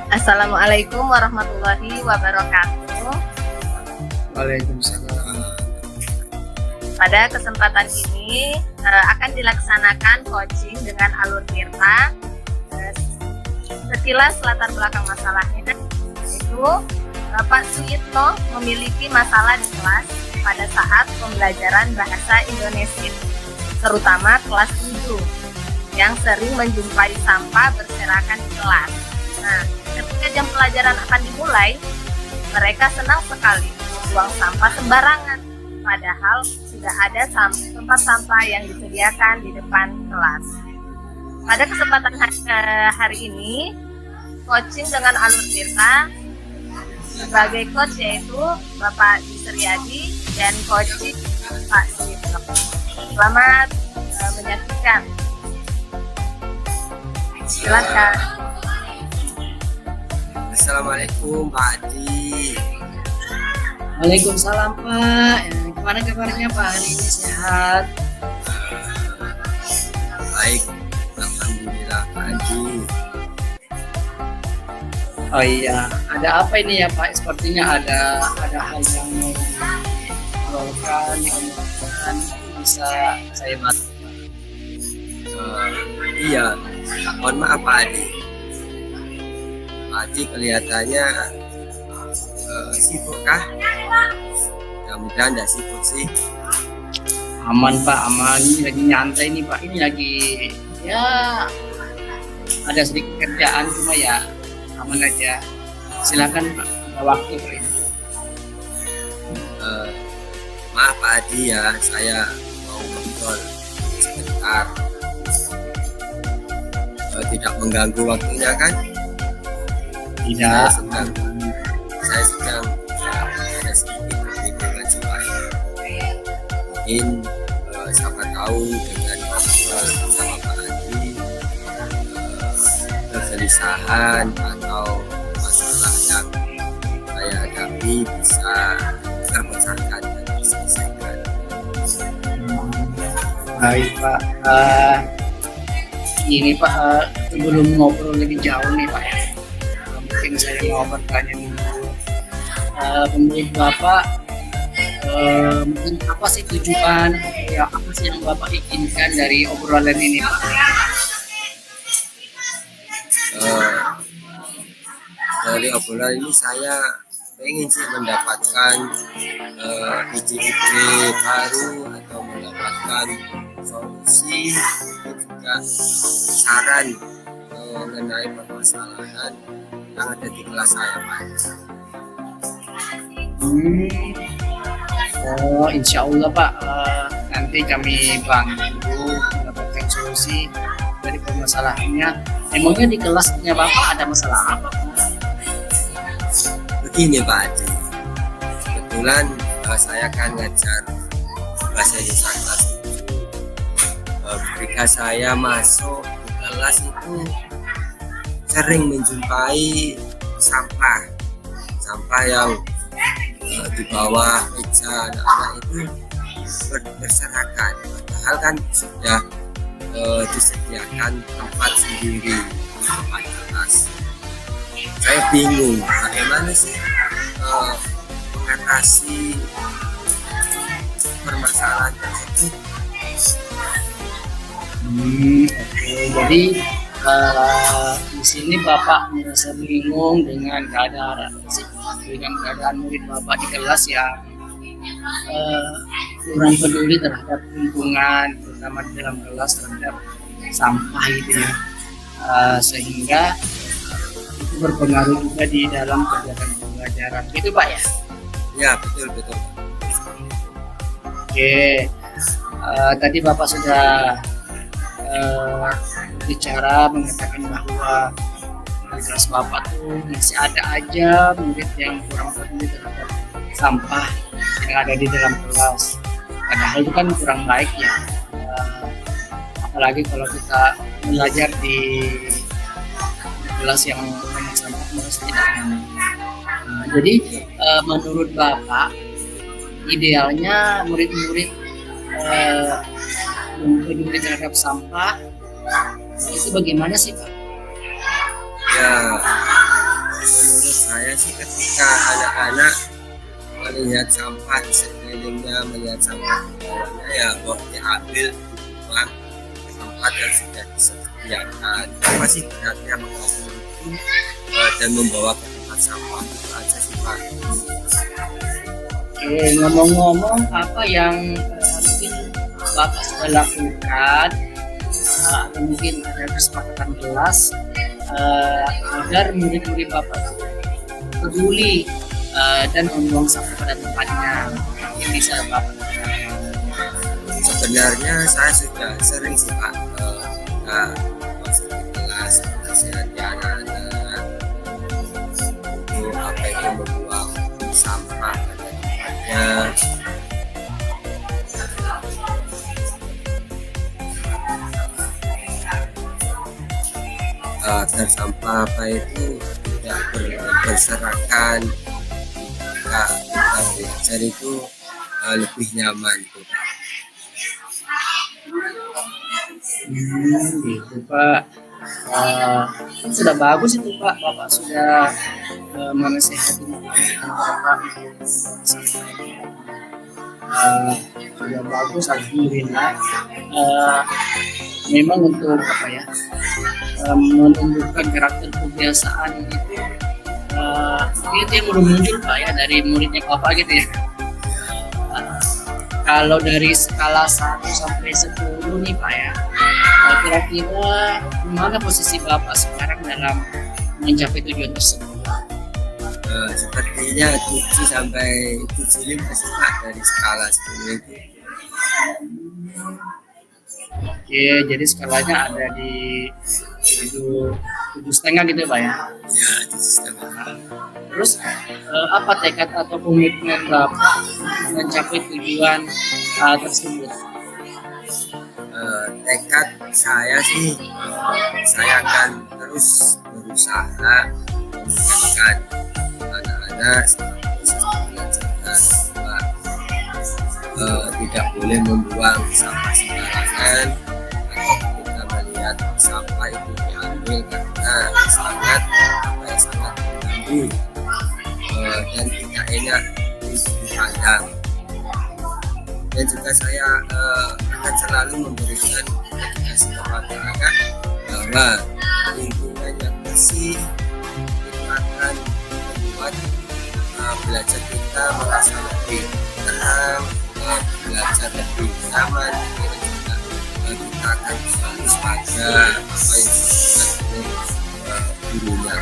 Assalamualaikum warahmatullahi wabarakatuh. Waalaikumsalam. Pada kesempatan ini akan dilaksanakan coaching dengan alur Tirta. Sekilas latar belakang masalahnya, yaitu Pak Suyitno memiliki masalah di kelas pada saat pembelajaran bahasa Indonesia, terutama kelas 7, yang sering menjumpai sampah berserakan di kelas. Nah, ketika jam pelajaran akan dimulai, mereka senang sekali membuang sampah sembarangan, padahal sudah ada tempat sampah yang disediakan di depan kelas. Pada kesempatan hari ini, coaching dengan alur Tirta, sebagai coach yaitu Bapak Yusriyadi dan coaching Pak Suyitno. Selamat menyaksikan. Silakan. Assalamualaikum Pak Adi. Waalaikumsalam Pak. Gimana kabarnya Pak hari ini, sehat? Baik, alhamdulillah Pak Adi. Oh iya, ada apa ini ya Pak? Sepertinya ada hal yang mau diobrolkan, diomongkan, bisa saya bantu. Iya, mohon maaf Pak Adi. Pak Adi kelihatannya sibuk kah? Mudah-mudahan tidak sibuk sih. Aman Pak, aman. Ini lagi nyantai nih Pak. Ini lagi ya ada sedikit kerjaan, cuma ya aman aja. Silakan Pak, ada waktu Pak ini. Maaf Pak Adi ya, saya mau ngobrol sebentar. Tidak mengganggu waktunya kan? Tidak. Saya sedang ada sedikit kebingungan supaya mungkin siapa tahu dengan ngobrol bersama Pak Adi kegelisahan atau masalah yang saya hadapi bisa terpecahkan dan diselesaikan. Baik Pak. Ini Pak, sebelum ngobrol lebih jauh nih Pak ya, mungkin saya mau bertanya dulu. Menurut Bapak, mungkin apa sih tujuan, ya apa sih yang Bapak inginkan dari obrolan ini Pak? Dari obrolan ini saya ingin sih mendapatkan ide-ide baru atau mendapatkan solusi dan juga saran mengenai permasalahan yang ada di kelas saya Pak. Oh insya Allah Pak, nanti kami bantu mendapatkan solusi dari permasalahannya. Emangnya di kelasnya Bapak ada masalah apa? Begini Pak Adi, kebetulan saya kan ngajar bahasa Indonesia kelas 7. Ketika saya masuk ke kelas itu sering menjumpai sampah yang di bawah meja anak-anak itu berserakan, padahal kan sudah disediakan tempat sendiri di depan kelas. Saya bingung bagaimana sih mengatasi permasalahan tersebut. Oke. Jadi di sini Bapak merasa bingung dengan keadaan murid Bapak di kelas yang kurang peduli terhadap lingkungan, terutama di dalam kelas terhadap sampah gitu ya, sehingga itu berpengaruh juga di dalam kegiatan pembelajaran gitu Pak ya? Ya betul. Oke, tadi Bapak sudah bicara mengatakan bahwa di kelas Bapak tuh masih ada aja murid yang kurang peduli terhadap sampah yang ada di dalam kelas. Padahal itu kan kurang baik ya, apalagi kalau kita belajar di kelas yang banyak sampah harus tidak nyaman. Jadi menurut Bapak idealnya murid-murid peduli terhadap sampah itu bagaimana sih Pak? Ya, Menurut saya sih ketika anak-anak melihat sampah di sekelilingnya, melihat sampah di bawahnya, ya boleh diambil, dibuang ke tempat yang sudah disediakan. Apa sih beratnya mengambil itu dan membawa ke tempat sampah, itu aja sih Pak. Oke, ngomong-ngomong, apa yang mungkin Bapak sudah lakukan atau mungkin ada kesepakatan kelas agar murid-murid Bapak peduli dan membuang sampah pada tempatnya? Mungkin bisa Bapak. Sebenarnya saya sudah sering sih Pak masuk ke kelas menasihati anak-anak itu apa itu membuang sampah pada tempatnya. Agar sampah apa itu tidak berserakan, kita belajar itu lebih nyaman gitu Pak. Gitu Pak. Sudah bagus itu Pak, Bapak sudah menasehati Bapak. Sudah bagus, alhamdulillah. Memang untuk apa ya, menumbuhkan karakter kebiasaan itu itu yang belum muncul Pak ya dari muridnya Bapak gitu ya. Kalau dari skala 1 sampai 10 nih Pak ya, kira-kira mana posisi Bapak sekarang dalam mencapai tujuan tersebut? Sepertinya 7 sampai 7 masih Pak dari skala 10 itu. Oke, jadi skalanya ada di 7,5 gitu Pak ya. Ya, 7,5. Terus apa tekad atau komitmen Bapak mencapai tujuan tersebut? Tekad saya sih, saya akan terus berusaha mengingatkan anak-anak belajar bahwa tidak boleh membuang sampah sembarangan, atau kita melihat sampah itu diambil karena sangat mengganggu dan tidak enak dipandang. Dan juga saya akan selalu memberikan edukasi kepada anak bahwa lingkungan yang bersih itu akan membuat belajar kita merasa lebih tenang, belajar lebih nyaman, dan juga kita akan fokus pada apa yang dilakukan oleh gurunya.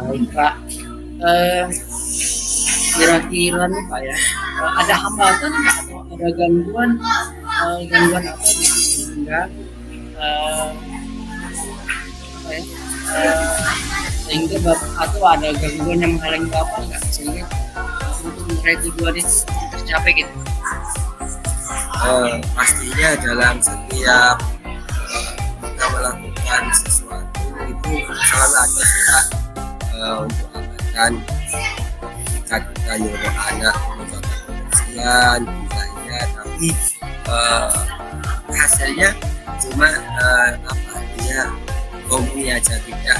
Baik Pak. Kira-kira nih Pak ya, ada hambatan nggak atau ada gangguan apa gitu sehingga apa ya, sehingga Bapak atau ada gangguan yang menghalangi Bapak nggak sehingga untuk meraih tujuan itu tercapai gitu? Pastinya dalam setiap kita melakukan sesuatu itu selalu ada kita untuk hambatan. Ketika kita nyuruh anak menjaga kebersihan, budaya, tapi hasilnya cuma apa dia komuni aja, tidak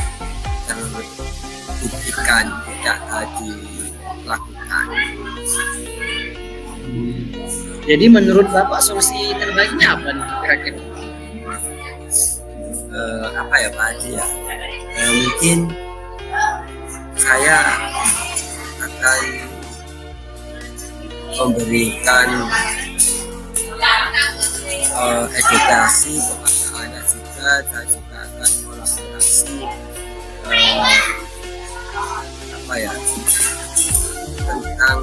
terbuktikan, tidak dilakukan. Jadi menurut Bapak solusi terbaiknya apa nih kira-kira? Apa ya Pak Haji ya? Mungkin saya akan memberikan edukasi kepada anak juga, dan juga akan kolaborasi apa ya tentang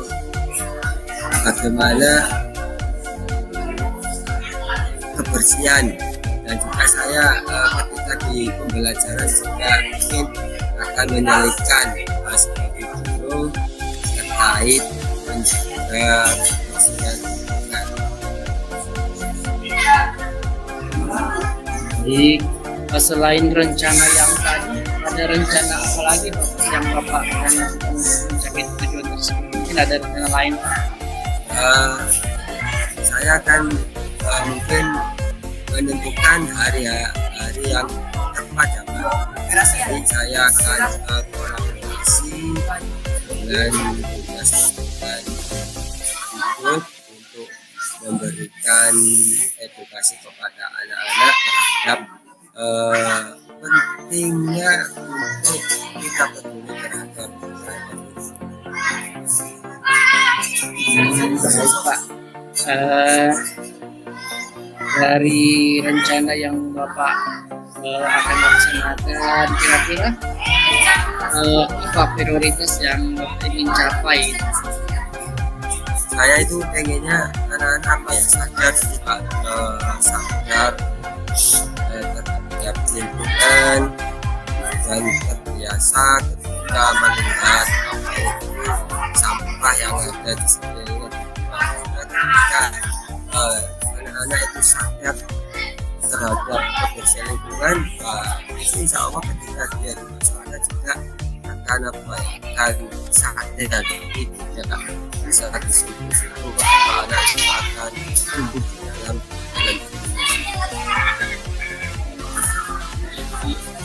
bagaimana kebersihan, dan juga saya ketika di pembelajaran juga mungkin akan menyelipkan sebagai guru terkait menjaga kebersihan lingkungan. Jadi selain rencana yang tadi, ada rencana apa lagi Pak yang Bapak akan lakukan untuk mencapai tujuan tersebut? Mungkin ada rencana lain Pak? Saya akan mungkin menentukan hari yang tepat Jadi saya akan kolaborasi dengan dinas pendidikan ikut untuk memberikan edukasi kepada anak-anak terhadap pentingnya untuk kita peduli terhadap Baik, Pak. Dari rencana yang Bapak akan laksanakan, kira-kira apa prioritas yang Bapak ingin capai? saya itu pengennya anak-anak apa ya sadar sih Pak, sadar terhadap lingkungan dan terbiasa ketika melihat apa itu sampah yang ada di sekelilingnya. Ketika anak-anak itu sadar terhadap kebersihan lingkungan, insya Allah ketika dia di masyarakat juga akan apa ya, akan sadar dan tidak bisa diskusi itu bahwa anak itu akan tumbuh di dalam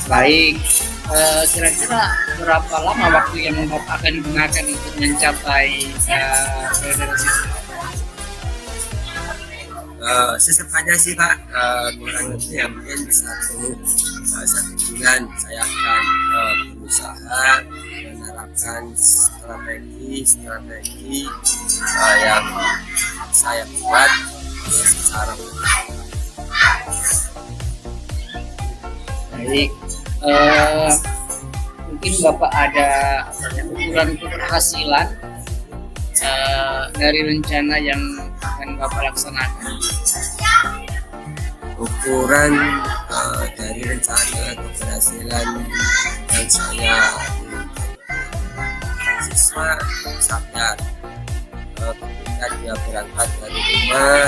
Baik, kira-kira berapa lama waktu yang Bapak akan gunakan untuk mencapai federasi? Secepatnya sih Pak, kurang lebih ya mungkin satu bulan saya akan berusaha menerapkan strategi yang saya buat secara Baik, mungkin Bapak ada ukuran keberhasilan dari rencana yang akan Bapak laksanakan. ukuran dari rencana keberhasilan yang saya siswa sadar ketika dia berangkat dari rumah,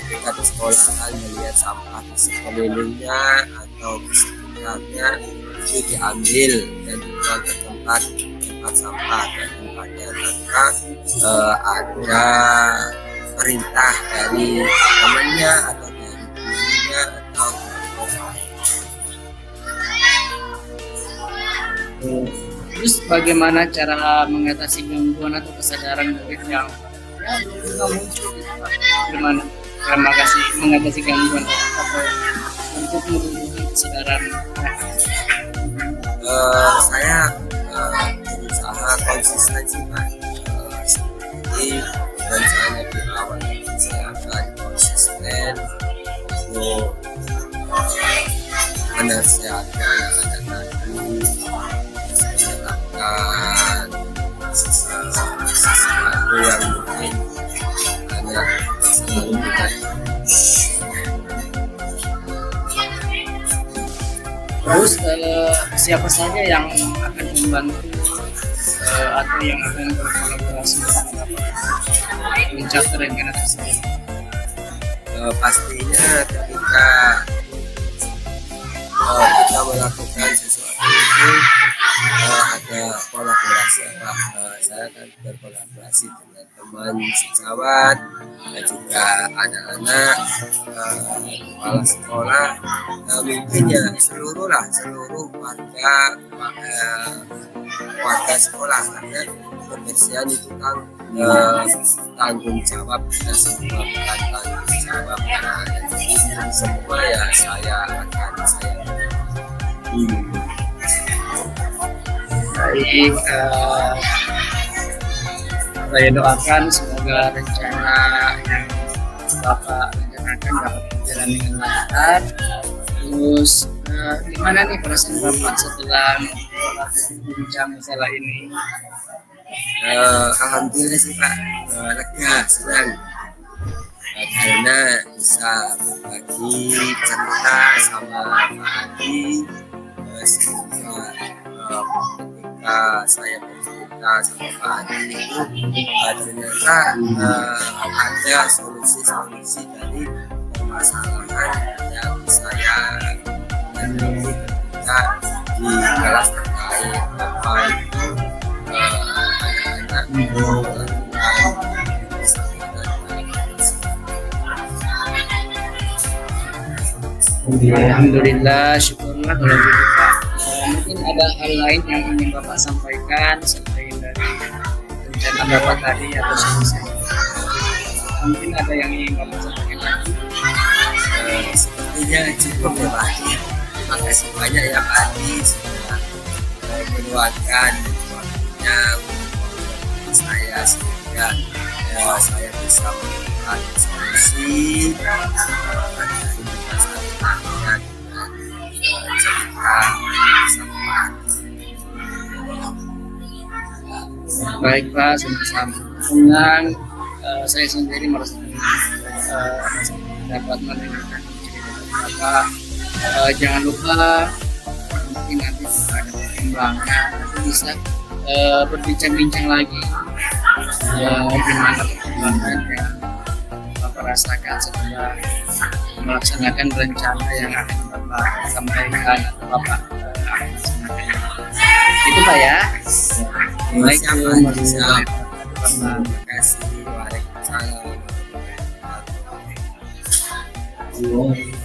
ketika di sekolah kan melihat sampah di sekelilingnya atau di sekitarnya itu diambil dan dibuang ke tempat sampah dan tempatnya tanpa ada perintah dari temannya atau dari gurunya atau Terus bagaimana cara mengatasi gangguan atau kesadaran murid yang nggak muncul gitu, Pak? Bagaimana cara mengatasi gangguan atau untuk menurunkan kesadaran anak? Saya berusaha konsisten sih Pak, seperti rencana di awal saya akan konsisten untuk menasihati anak-anak tadi menerapkan sesuatu yang mungkin anak selalu tidak. Terus siapa saja yang akan membantu atau yang akan berkolaborasi dengan Bapak mencapai rencana tersebut? Pastinya ketika kita melakukan sesuatu itu ada kolaborasi apa, saya akan berkolaborasi dengan teman sejawat dan juga anak-anak kepala sekolah, mungkin ya seluruh warga sekolah, karena kebersihan itu kan tanggung jawab kita semua, bukan tanggung jawab anak-anak. Jadi semua ya saya Baik, saya doakan semoga rencana yang Bapak rencanakan dapat berjalan dengan lancar. Terus gimana nih perasaan Bapak setelah berbincang masalah ini? Alhamdulillah sih Pak, lega, senang karena bisa berbagi cerita sama Pak Adi, sehingga ketika saya bercerita sama Pak Adi itu ternyata ada solusi dari permasalahan yang saya hadapi ketika di kelas terkait apa itu anak-anak melakukan Alhamdulillah, syukurlah kalau gitu Pak. ada hal lain yang ingin Bapak sampaikan selain dari rencana Bapak tadi atau solusi? Mungkin ada yang ingin Bapak sampaikan lagi? Sepertinya cukup ya Pak Adi. Terima kasih banyak ya Pak Adi sudah meluangkan waktunya untuk saya sehingga saya bisa menemukan solusi dari masalah dengan cerita bersama Pak Adi. Baik Pak, sama-sama. Dengan saya sendiri merasakan dapat mendengarkan cerita Bapak. Jangan lupa mungkin nanti jika ada perkembangan nanti bisa berbincang-bincang lagi gimana perkembangan yang Bapak rasakan setelah melaksanakan rencana yang akan Bapak sampaikan atau Bapak akan laksanakan. Itu Pak ya. Assalamualaikum warahmatullahi wabarakatuh. Terima kasih. Waalaikumsalam warahmatullahi wabarakatuh.